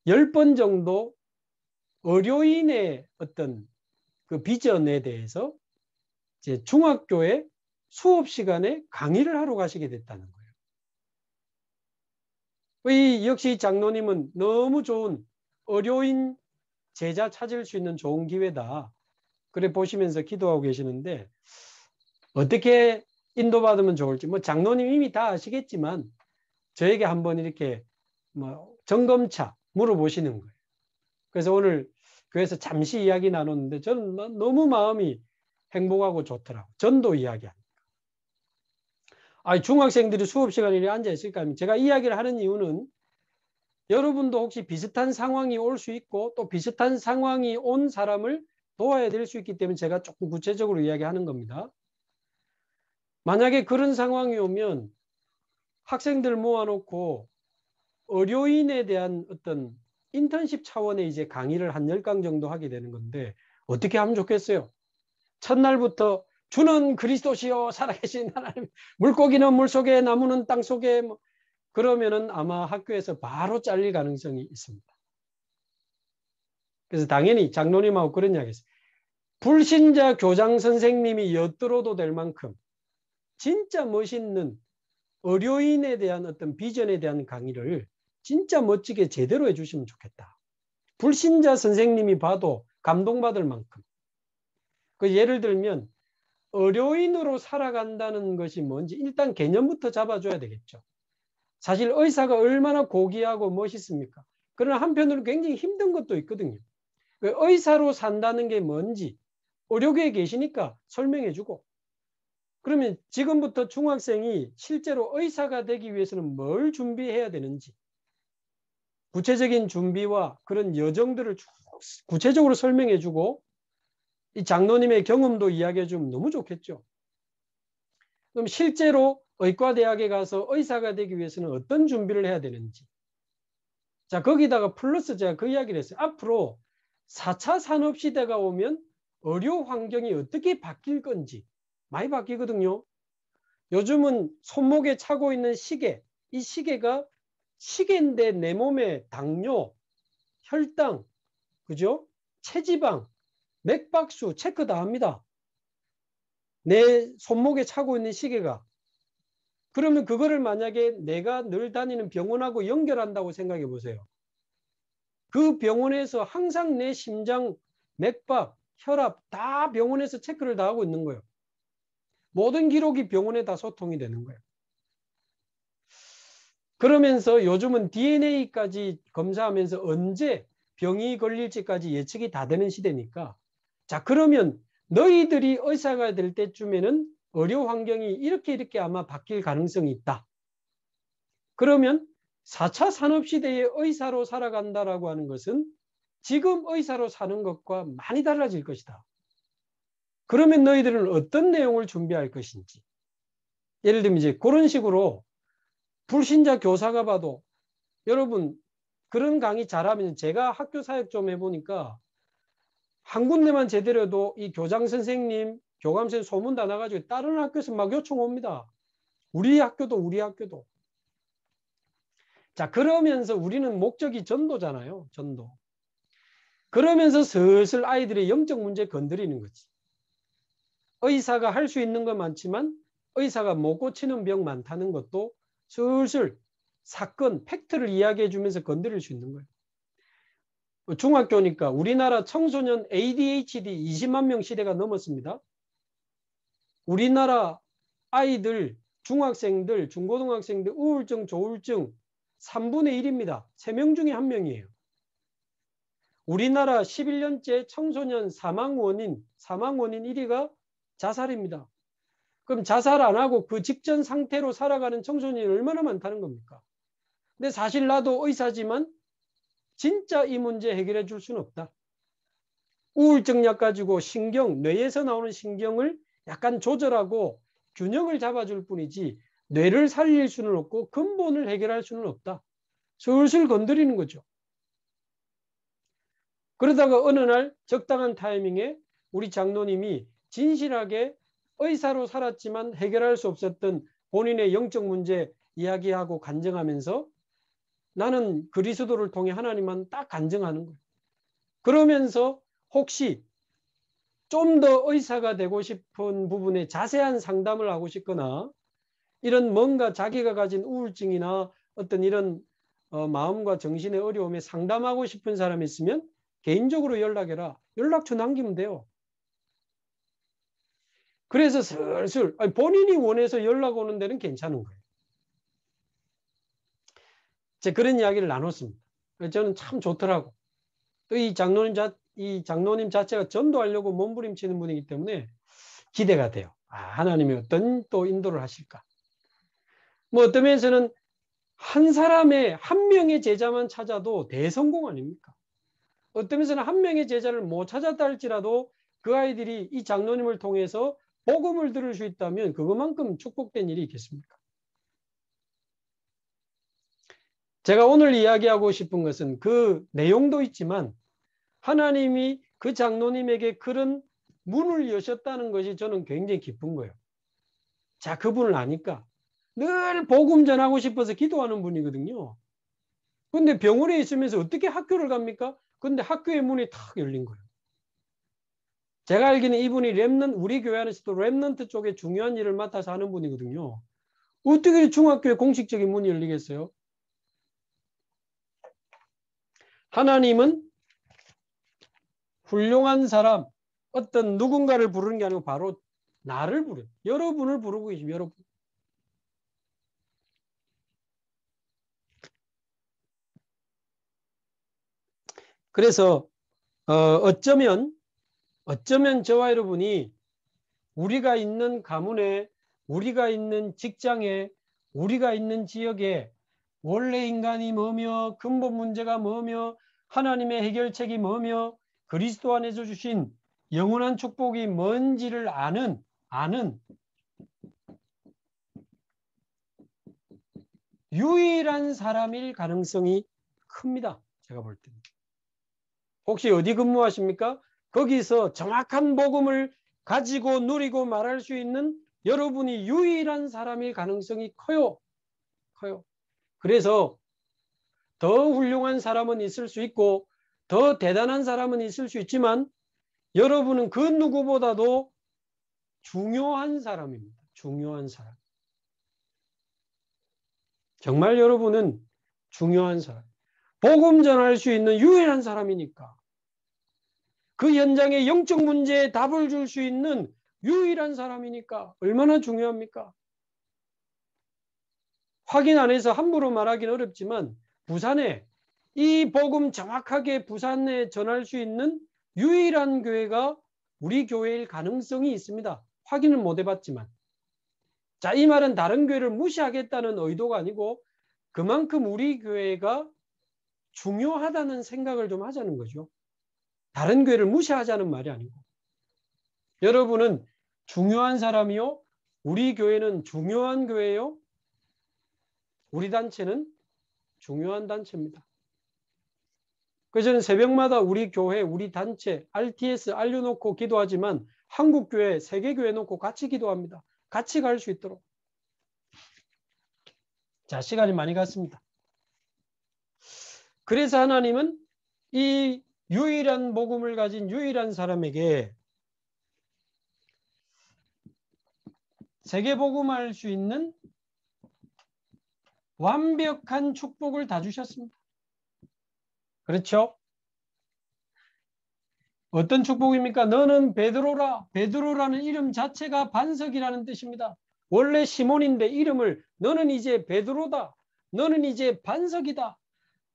10번 정도 의료인의 어떤 그 비전에 대해서 이제 중학교에 수업 시간에 강의를 하러 가시게 됐다는 거예요. 이 역시 장로님은 너무 좋은 의료인 제자 찾을 수 있는 좋은 기회다. 그래 보시면서 기도하고 계시는데 어떻게 인도받으면 좋을지 뭐 장로님 이미 다 아시겠지만 저에게 한번 이렇게 뭐 점검차 물어보시는 거예요. 그래서 오늘 교회에서 잠시 이야기 나눴는데 저는 너무 마음이 행복하고 좋더라고요. 전도 이야기하니까. 중학생들이 수업 시간에 앉아 있을까 하면 제가 이야기를 하는 이유는 여러분도 혹시 비슷한 상황이 올 수 있고 또 비슷한 상황이 온 사람을 도와야 될 수 있기 때문에 제가 조금 구체적으로 이야기하는 겁니다. 만약에 그런 상황이 오면 학생들 모아놓고 의료인에 대한 어떤 인턴십 차원의 이제 강의를 한 10강 정도 하게 되는 건데 어떻게 하면 좋겠어요? 첫날부터 주는 그리스도시요 살아계신 하나님, 물고기는 물속에 나무는 땅속에 그러면은 아마 학교에서 바로 잘릴 가능성이 있습니다. 그래서 당연히 장로님하고 그런 이야기 했어요. 불신자 교장 선생님이 엿들어도 될 만큼 진짜 멋있는 의료인에 대한 어떤 비전에 대한 강의를 진짜 멋지게 제대로 해주시면 좋겠다. 불신자 선생님이 봐도 감동받을 만큼. 그 예를 들면 의료인으로 살아간다는 것이 뭔지 일단 개념부터 잡아줘야 되겠죠. 사실 의사가 얼마나 고귀하고 멋있습니까? 그러나 한편으로 굉장히 힘든 것도 있거든요. 의사로 산다는 게 뭔지 의료계에 계시니까 설명해주고 그러면 지금부터 중학생이 실제로 의사가 되기 위해서는 뭘 준비해야 되는지 구체적인 준비와 그런 여정들을 구체적으로 설명해주고 이 장로님의 경험도 이야기해주면 너무 좋겠죠. 그럼 실제로 의과대학에 가서 의사가 되기 위해서는 어떤 준비를 해야 되는지 자 거기다가 플러스 제가 그 이야기를 했어요. 앞으로 4차 산업시대가 오면 의료 환경이 어떻게 바뀔 건지 많이 바뀌거든요. 요즘은 손목에 차고 있는 시계 이 시계가 시계인데 내 몸에 당뇨, 혈당, 그죠? 체지방, 맥박수 체크 다 합니다. 내 손목에 차고 있는 시계가. 그러면 그거를 만약에 내가 늘 다니는 병원하고 연결한다고 생각해 보세요. 그 병원에서 항상 내 심장, 맥박, 혈압 다 병원에서 체크를 다 하고 있는 거예요. 모든 기록이 병원에 다 소통이 되는 거예요. 그러면서 요즘은 DNA까지 검사하면서 언제 병이 걸릴지까지 예측이 다 되는 시대니까 자 그러면 너희들이 의사가 될 때쯤에는 의료 환경이 이렇게 아마 바뀔 가능성이 있다. 그러면 4차 산업시대의 의사로 살아간다라고 하는 것은 지금 의사로 사는 것과 많이 달라질 것이다. 그러면 너희들은 어떤 내용을 준비할 것인지. 예를 들면 이제 그런 식으로 불신자 교사가 봐도 여러분 그런 강의 잘하면 제가 학교 사역 좀 해보니까 한 군데만 제대로 해도 이 교장 선생님, 교감 선생님 소문 다 나가지고 다른 학교에서 막 요청 옵니다. 우리 학교도. 자, 그러면서 우리는 목적이 전도잖아요. 전도. 그러면서 슬슬 아이들의 영적 문제 건드리는 거지. 의사가 할 수 있는 건 많지만 의사가 못 고치는 병 많다는 것도 슬슬 사건, 팩트를 이야기해 주면서 건드릴 수 있는 거예요. 중학교니까 우리나라 청소년 ADHD 20만 명 시대가 넘었습니다. 우리나라 아이들, 중학생들, 중고등학생들 우울증, 조울증 3분의 1입니다. 3명 중에 1명이에요. 우리나라 11년째 청소년 사망 원인 1위가 자살입니다. 그럼 자살 안 하고 그 직전 상태로 살아가는 청소년이 얼마나 많다는 겁니까? 근데 사실 나도 의사지만 진짜 이 문제 해결해 줄 수는 없다. 우울증 약 가지고 뇌에서 나오는 신경을 약간 조절하고 균형을 잡아줄 뿐이지 뇌를 살릴 수는 없고 근본을 해결할 수는 없다. 슬슬 건드리는 거죠. 그러다가 어느 날 적당한 타이밍에 우리 장로님이 진실하게 의사로 살았지만 해결할 수 없었던 본인의 영적 문제 이야기하고 간증하면서 나는 그리스도를 통해 하나님만 딱 간증하는 거예요. 그러면서 혹시 좀 더 의사가 되고 싶은 부분에 자세한 상담을 하고 싶거나 이런 뭔가 자기가 가진 우울증이나 어떤 이런 마음과 정신의 어려움에 상담하고 싶은 사람이 있으면 개인적으로 연락해라. 연락처 남기면 돼요. 그래서 슬슬 본인이 원해서 연락 오는 데는 괜찮은 거예요. 제가 그런 이야기를 나눴습니다. 저는 참 좋더라고. 또 이 장로님 자체가 전도하려고 몸부림치는 분이기 때문에 기대가 돼요. 하나님이 어떤 또 인도를 하실까. 뭐 어떤 면에서는 한 사람의 한 명의 제자만 찾아도 대성공 아닙니까? 어떤 면에서는 한 명의 제자를 못 찾았다 할지라도 그 아이들이 이 장로님을 통해서 복음을 들을 수 있다면 그것만큼 축복된 일이 있겠습니까? 제가 오늘 이야기하고 싶은 것은 그 내용도 있지만 하나님이 그 장로님에게 그런 문을 여셨다는 것이 저는 굉장히 기쁜 거예요. 자, 그분을 아니까 늘 복음 전하고 싶어서 기도하는 분이거든요. 근데 병원에 있으면서 어떻게 학교를 갑니까? 근데 학교의 문이 탁 열린 거예요. 제가 알기는 이분이 우리 교회 안에서도 렘넌트 쪽에 중요한 일을 맡아서 하는 분이거든요. 어떻게 중학교에 공식적인 문이 열리겠어요? 하나님은 훌륭한 사람, 어떤 누군가를 부르는 게 아니고 바로 나를 부르요. 여러분을 부르고 계십니다. 여러분. 그래서 어쩌면 저와 여러분이 우리가 있는 가문에, 우리가 있는 직장에, 우리가 있는 지역에 원래 인간이 뭐며 근본 문제가 뭐며 하나님의 해결책이 뭐며 그리스도 안에서 주신 영원한 축복이 뭔지를 아는 유일한 사람일 가능성이 큽니다. 제가 볼 때는. 혹시 어디 근무하십니까? 거기서 정확한 복음을 가지고 누리고 말할 수 있는 여러분이 유일한 사람일 가능성이 커요. 그래서 더 훌륭한 사람은 있을 수 있고 더 대단한 사람은 있을 수 있지만 여러분은 그 누구보다도 중요한 사람입니다. 중요한 사람. 정말 여러분은 중요한 사람. 복음 전할 수 있는 유일한 사람이니까. 그 현장의 영적 문제에 답을 줄 수 있는 유일한 사람이니까 얼마나 중요합니까? 확인 안 해서 함부로 말하기는 어렵지만 부산에 이 복음 정확하게 부산에 전할 수 있는 유일한 교회가 우리 교회일 가능성이 있습니다. 확인은 못 해봤지만. 자, 이 말은 다른 교회를 무시하겠다는 의도가 아니고 그만큼 우리 교회가 중요하다는 생각을 좀 하자는 거죠. 다른 교회를 무시하자는 말이 아니고. 여러분은 중요한 사람이요. 우리 교회는 중요한 교회요. 우리 단체는 중요한 단체입니다. 그래서 저는 새벽마다 우리 교회, 우리 단체, RTS 알려놓고 기도하지만 한국교회, 세계교회 놓고 같이 기도합니다. 같이 갈 수 있도록. 자, 시간이 많이 갔습니다. 그래서 하나님은 이 유일한 복음을 가진 유일한 사람에게 세계복음할 수 있는 완벽한 축복을 다 주셨습니다. 그렇죠? 어떤 축복입니까? 너는 베드로라. 베드로라는 이름 자체가 반석이라는 뜻입니다. 원래 시몬인데 이름을 너는 이제 베드로다. 너는 이제 반석이다.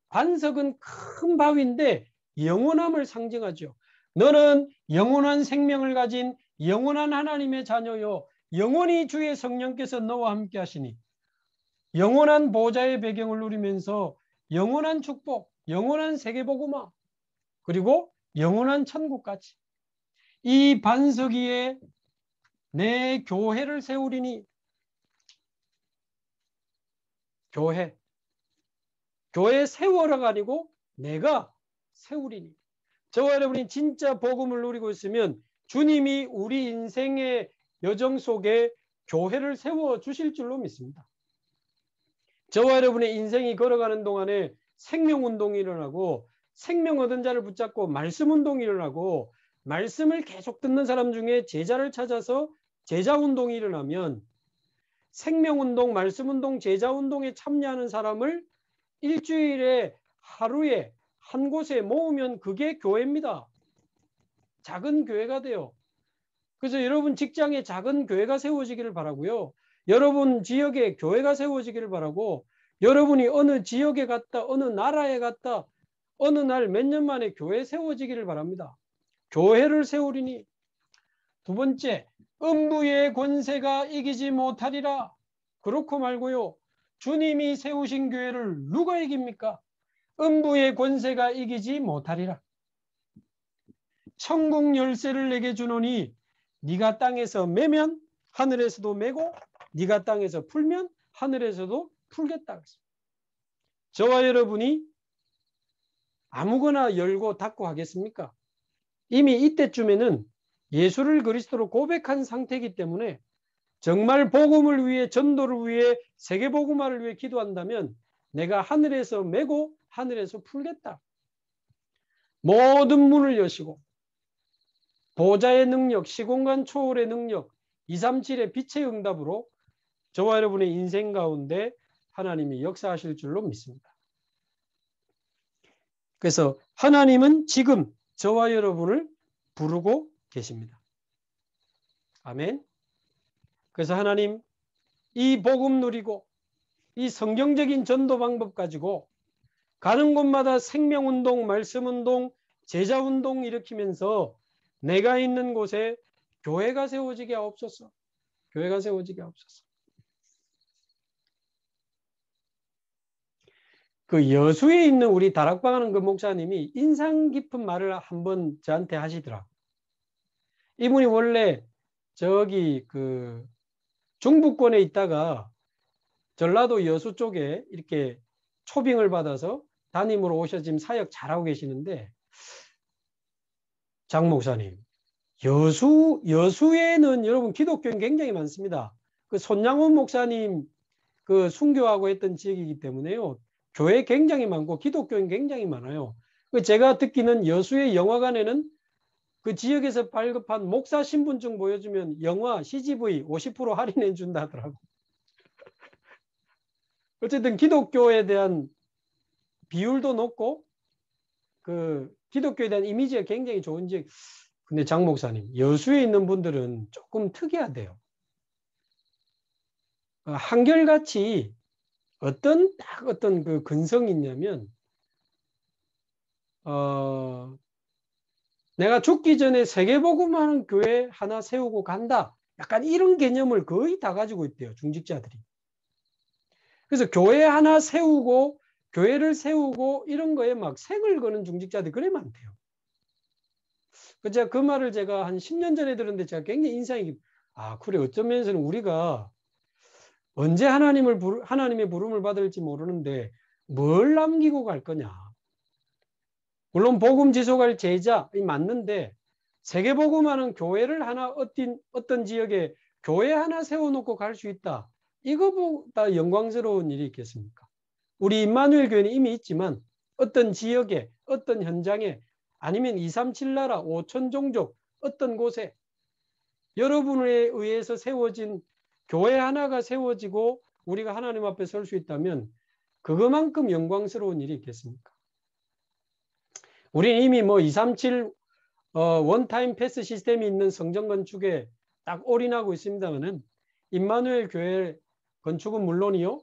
반석은 큰 바위인데 영원함을 상징하죠. 너는 영원한 생명을 가진 영원한 하나님의 자녀요. 영원히 주의 성령께서 너와 함께 하시니 영원한 보좌의 배경을 누리면서 영원한 축복, 영원한 세계복음화, 그리고 영원한 천국까지. 이 반석 위에 내 교회를 세우리니. 교회 세워라가 아니고 내가 세우리니. 저와 여러분이 진짜 복음을 누리고 있으면 주님이 우리 인생의 여정 속에 교회를 세워주실 줄로 믿습니다. 저와 여러분의 인생이 걸어가는 동안에 생명운동이 일어나고 생명 얻은 자를 붙잡고 말씀운동이 일어나고 말씀을 계속 듣는 사람 중에 제자를 찾아서 제자운동이 일어나면 생명운동, 말씀운동, 제자운동에 참여하는 사람을 일주일에 하루에 한 곳에 모으면 그게 교회입니다. 작은 교회가 돼요. 그래서 여러분 직장에 작은 교회가 세워지기를 바라고요. 여러분 지역에 교회가 세워지기를 바라고 여러분이 어느 지역에 갔다 어느 나라에 갔다 어느 날 몇 년 만에 교회 세워지기를 바랍니다. 교회를 세우리니. 두 번째, 음부의 권세가 이기지 못하리라. 그렇고 말고요. 주님이 세우신 교회를 누가 이깁니까? 음부의 권세가 이기지 못하리라. 천국 열쇠를 내게 주노니 네가 땅에서 매면 하늘에서도 매고 네가 땅에서 풀면 하늘에서도 풀겠다. 저와 여러분이 아무거나 열고 닫고 하겠습니까? 이미 이때쯤에는 예수를 그리스도로 고백한 상태이기 때문에 정말 복음을 위해 전도를 위해 세계복음화를 위해 기도한다면 내가 하늘에서 매고 하늘에서 풀겠다. 모든 문을 여시고 보좌의 능력, 시공간 초월의 능력, 237의 빛의 응답으로 저와 여러분의 인생 가운데 하나님이 역사하실 줄로 믿습니다. 그래서 하나님은 지금 저와 여러분을 부르고 계십니다. 아멘. 그래서 하나님 이 복음 누리고 이 성경적인 전도 방법 가지고 가는 곳마다 생명운동, 말씀운동, 제자운동 일으키면서 내가 있는 곳에 교회가 세워지게 하옵소서. 교회가 세워지게 하옵소서. 그 여수에 있는 우리 다락방 하는 그 목사님이 인상 깊은 말을 한번 저한테 하시더라. 이분이 원래 저기 그 중부권에 있다가 전라도 여수 쪽에 이렇게 초빙을 받아서 담임으로 오셔서 지금 사역 잘하고 계시는데, 장 목사님, 여수에는 여러분 기독교인 굉장히 많습니다. 그 손양원 목사님 그 순교하고 했던 지역이기 때문에요. 교회 굉장히 많고 기독교인 굉장히 많아요. 제가 듣기는 여수의 영화관에는 그 지역에서 발급한 목사 신분증 보여주면 영화 CGV 50% 할인해 준다 하더라고. 어쨌든 기독교에 대한 비율도 높고 그 기독교에 대한 이미지가 굉장히 좋은 지역. 근데 장 목사님, 여수에 있는 분들은 조금 특이하대요. 한결같이 어떤 그 근성이 있냐면 내가 죽기 전에 세계복음하는 교회 하나 세우고 간다. 약간 이런 개념을 거의 다 가지고 있대요. 중직자들이. 그래서 교회 하나 세우고 교회를 세우고 이런 거에 막 생을 거는 중직자들이 그래 많대요. 제가 그 말을 제가 한 10년 전에 들었는데 제가 굉장히 인상이 깊어요. 아, 그래. 어떤 면에서는 우리가 언제 하나님의 부름을 받을지 모르는데 뭘 남기고 갈 거냐. 물론 복음 지속할 제자 맞는데 세계복음하는 교회를 하나 어떤 지역에 교회 하나 세워놓고 갈 수 있다. 이거보다 영광스러운 일이 있겠습니까? 우리 임마누엘 교회는 이미 있지만 어떤 지역에 어떤 현장에 아니면 237 나라 5천 종족 어떤 곳에 여러분에 의해서 세워진 교회 하나가 세워지고 우리가 하나님 앞에 설 수 있다면 그것만큼 영광스러운 일이 있겠습니까? 우리는 이미 237 원타임 패스 시스템이 있는 성전 건축에 딱 올인하고 있습니다만은 임마누엘 교회 건축은 물론이요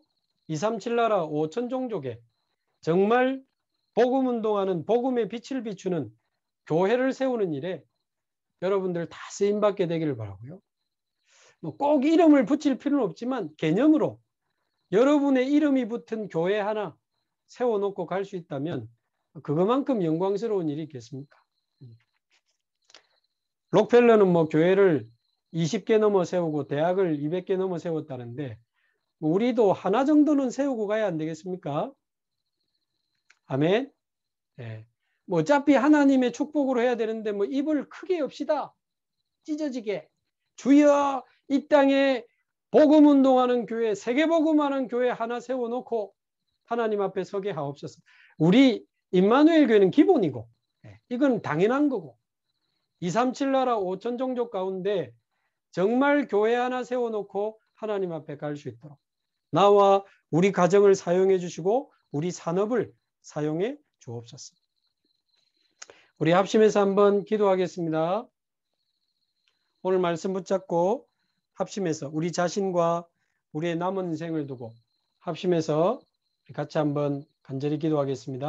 237 나라 5천 종족에 정말 복음 운동하는 복음의 빛을 비추는 교회를 세우는 일에 여러분들 다 쓰임받게 되기를 바라고요. 꼭 이름을 붙일 필요는 없지만 개념으로 여러분의 이름이 붙은 교회 하나 세워놓고 갈 수 있다면 그것만큼 영광스러운 일이 있겠습니까? 록펠러는 교회를 20개 넘어 세우고 대학을 200개 넘어 세웠다는데 우리도 하나 정도는 세우고 가야 안 되겠습니까? 아멘. 네. 어차피 하나님의 축복으로 해야 되는데 입을 크게 엽시다. 찢어지게. 주여 이 땅에 복음 운동하는 교회, 세계복음하는 교회 하나 세워놓고 하나님 앞에 서게 하옵소서. 우리 임마누엘 교회는 기본이고 이건 당연한 거고 237 나라 5천 종족 가운데 정말 교회 하나 세워놓고 하나님 앞에 갈 수 있도록 나와 우리 가정을 사용해 주시고 우리 산업을 사용해 주옵소서. 우리 합심해서 한번 기도하겠습니다. 오늘 말씀 붙잡고 합심해서 우리 자신과 우리의 남은 인생을 두고 합심해서 같이 한번 간절히 기도하겠습니다.